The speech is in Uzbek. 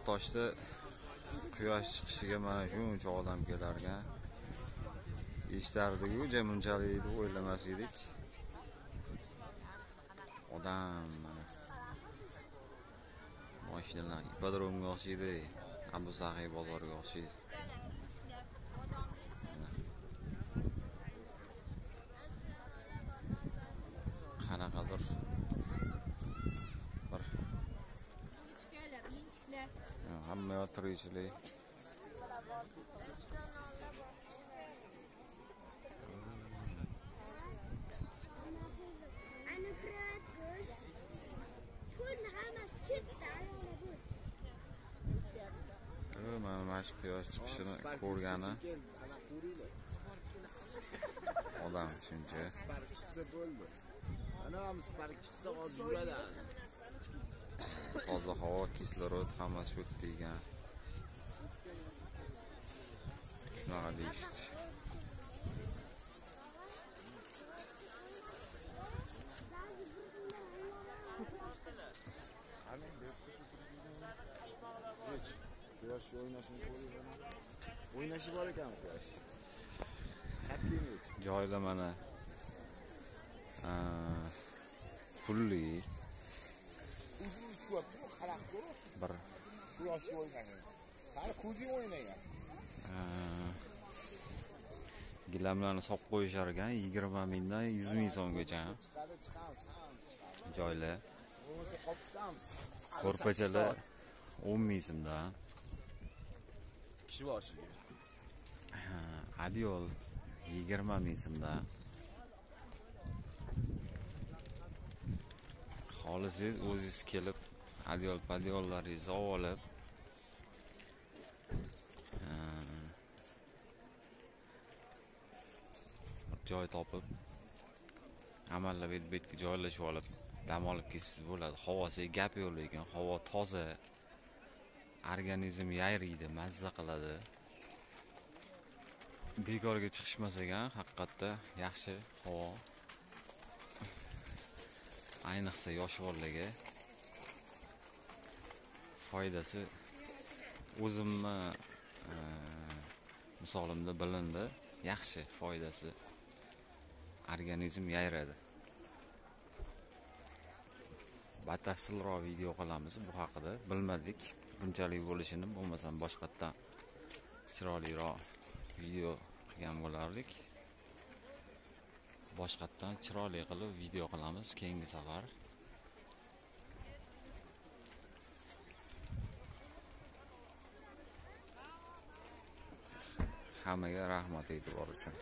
Qo'rtoshda quyosh chiqishiga mana shuncha odam kelar ekan. Eshitardik-ku, bunchalik deb o'ylamas edik. Odam mana. Mashinalar ipodromga o'xshaydi. Abu Sahiy bozoriga o'xshaydi. Qanaqadir bir hamma tirikchilik. Mana shu quyosh chiqishini ko'rgani odam shuncha. Spark chiqsa bo'ldi. Ana ham spark chiqsa hozir yuradi. Toza havo, kislorod hammasi shu degan. Shunaqa deyishdi. Quyosh o'ynashini ko'rib, o'ynashi bor ekan quyosh. Chapkiniz. Joyda mana pulli Uzun uchish qarab ko'rish. bir Quyosh o'ynagan. Sari ko'zing o'ynagan. gilamlarni solib qo'yishar ekan 20 mingdan 100 ming so'mgacha. Chiqamiz. Joylar. Bo'lmasa qopdamiz. Ko'rpachalar 10 ming so'mdan. Kishi boshiga. Adiol 20 ming so'mdan. Xohlasangiz o'zingiz kelib adiol-padiyollaringizni olib joy topib amallab betga joylashib olib dam olib ketsangiz bo'ladi. Havosiga gap yo'q, lekin havo toza. Organizm yayraydi, mazza qiladi. Bekorga chiqishmas ekan, haqiqatda yaxshi havo. Ayniqsa yosh bolalarga foydasi o'zimni misolimda bilindi. Yaxshi foydasi. Organizm yayradi. Batafsilroq video qilamiz bu haqida. Bilmadik bunchalik bo'lishini, bo'lmasam boshqatdan chiroyliroq video qilgan bo'lardik. Boshqatdan chiroyli qilib video qilamiz keyingi safar. Hammaga rahmat e'tibor uchun.